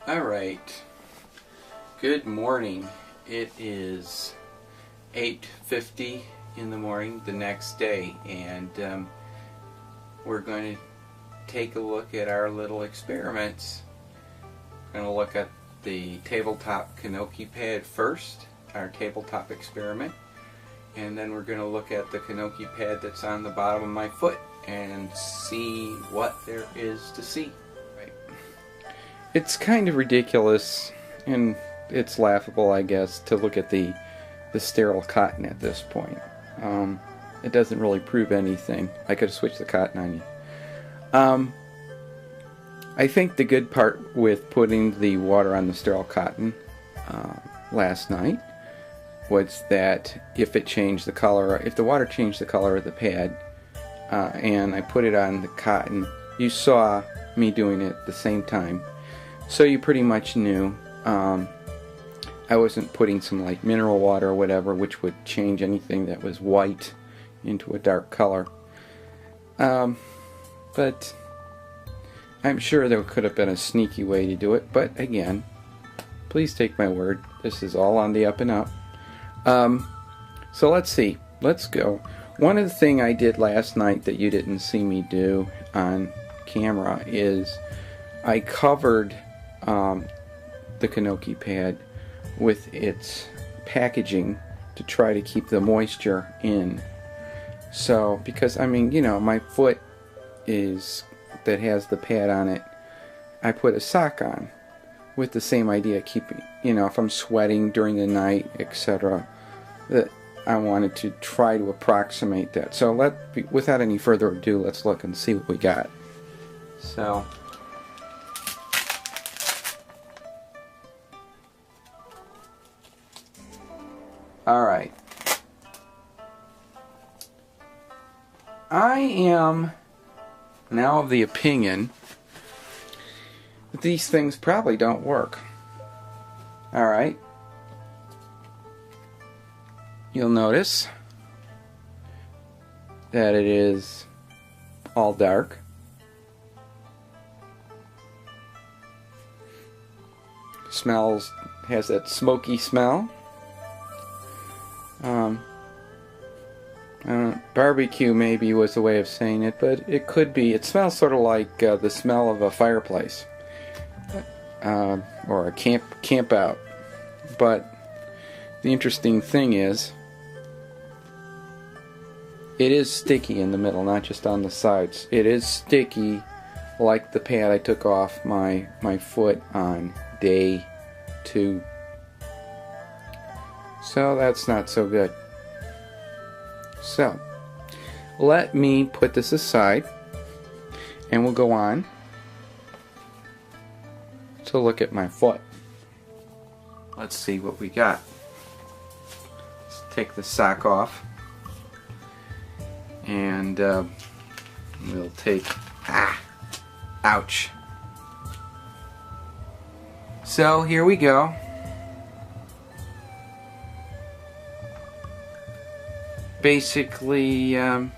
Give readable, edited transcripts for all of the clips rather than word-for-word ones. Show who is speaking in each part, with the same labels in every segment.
Speaker 1: Alright, good morning. It is 8:50 in the morning the next day, and we're going to take a look at our little experiments. We're going to look at the tabletop Kanoki pad first, our tabletop experiment, and then we're going to look at the Kanoki pad that's on the bottom of my foot and see what there is to see. It's kind of ridiculous, and it's laughable, I guess, to look at the sterile cotton at this point. It doesn't really prove anything. I could have switched the cotton on you. I think the good part with putting the water on the sterile cotton last night was that if it changed the color, if the water changed the color of the pad, and I put it on the cotton, you saw me doing it at the same time. So you pretty much knew I wasn't putting some like mineral water or whatever, which would change anything that was white into a dark color. But I'm sure there could have been a sneaky way to do it. But again, please take my word. This is all on the up and up. So let's see. Let's go. One of the things I did last night that you didn't see me do on camera is I covered the Kanoki pad with its packaging to try to keep the moisture in. So, because I mean, you know, my foot that has the pad on it, I put a sock on with the same idea, keeping, you know, if I'm sweating during the night, etc., that I wanted to try to approximate that. So without any further ado, let's look and see what we got. So alright, I am now of the opinion that these things probably don't work. Alright, you'll notice that it is all dark. Has that smoky smell. Barbecue maybe was the way of saying it, but it could be. It smells sort of like the smell of a fireplace or a camp out. But the interesting thing is, it is sticky in the middle, not just on the sides. It is sticky like the pad I took off my foot on day 2. So that's not so good. So let me put this aside and we'll go on to look at my foot. Let's see what we got. Let's take the sock off and we'll take ouch. So here we go. Basically the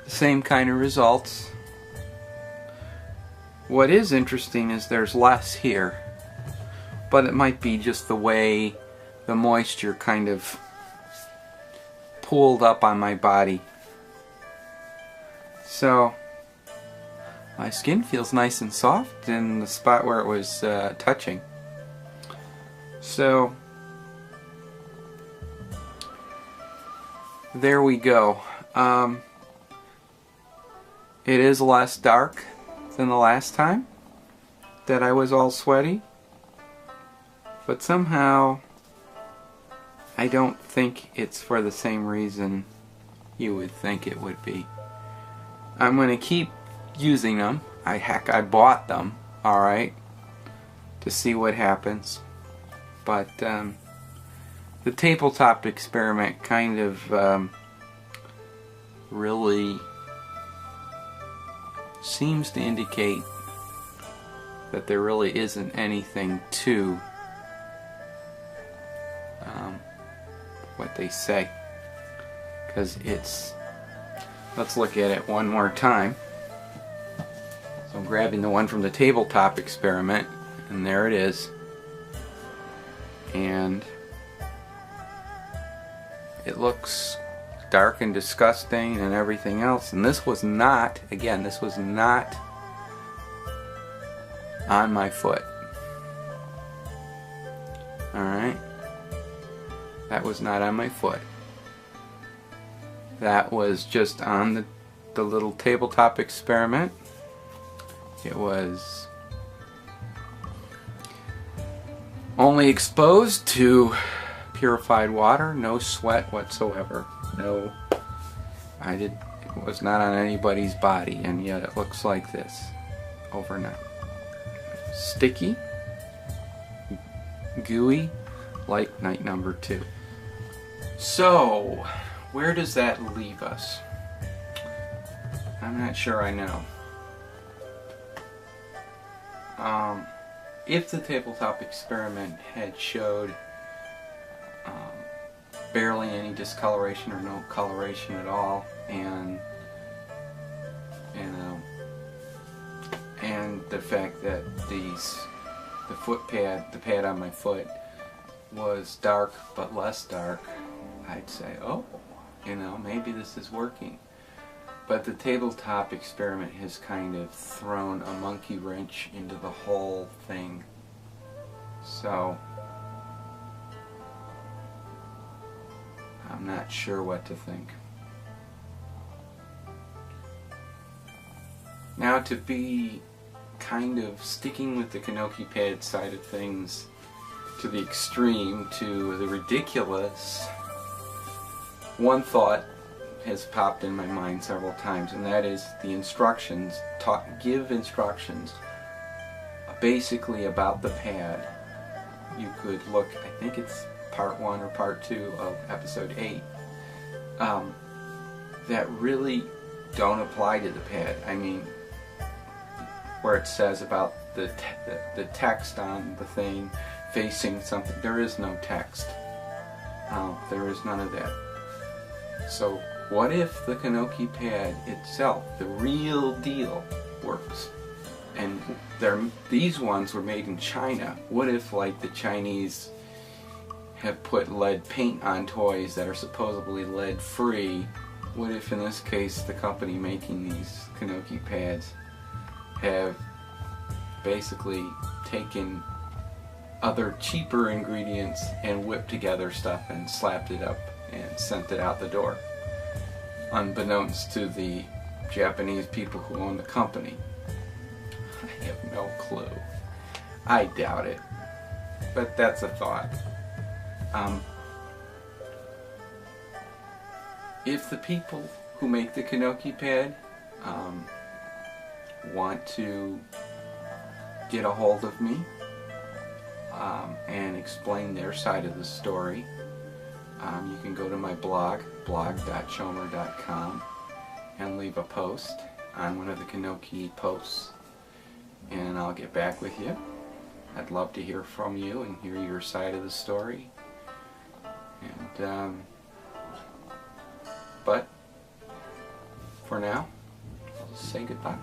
Speaker 1: same kind of results. What is interesting is there's less here, but it might be just the way the moisture kind of pooled up on my body. So my skin feels nice and soft in the spot where it was touching. So there we go. It is less dark than the last time that I was all sweaty, but somehow I don't think it's for the same reason you would think it would be. I'm going to keep using them. I bought them, alright, to see what happens. But the tabletop experiment kind of really seems to indicate that there really isn't anything to what they say, because it's, let's look at it one more time. So So I'm grabbing the one from the tabletop experiment, and there it is. And it looks dark and disgusting and everything else. And this was not, again, this was not on my foot. Alright? That was not on my foot. That was just on the little tabletop experiment. It was only exposed to purified water, no sweat whatsoever. No, it was not on anybody's body, and yet it looks like this overnight. Sticky, gooey, like night number 2. So, where does that leave us? I'm not sure I know. If the tabletop experiment had showed barely any discoloration or no coloration at all, and the fact that the pad on my foot was dark but less dark, I'd say, oh, maybe this is working. But the tabletop experiment has kind of thrown a monkey wrench into the whole thing. So I'm not sure what to think. Now, to be kind of sticking with the Kanoki pad side of things to the extreme, to the ridiculous, one thought has popped in my mind several times, and that is the instructions. Give instructions basically about the pad. You could look, I think it's part 1 or part 2 of episode 8, that really don't apply to the pad. I mean, where it says about the text on the thing facing something, there is no text. There is none of that. So what if the Kanoki pad itself, the real deal, works? And these ones were made in China. What if, like, the Chinese have put lead paint on toys that are supposedly lead free? What if in this case the company making these Kanoki pads have basically taken other cheaper ingredients and whipped together stuff and slapped it up and sent it out the door, unbeknownst to the Japanese people who own the company? I have no clue. I doubt it, but that's a thought. If the people who make the Kanoki pad want to get a hold of me and explain their side of the story, you can go to my blog, blog.chomer.com, and leave a post on one of the Kanoki posts, and I'll get back with you. I'd love to hear from you and hear your side of the story. And but for now, I'll say goodbye.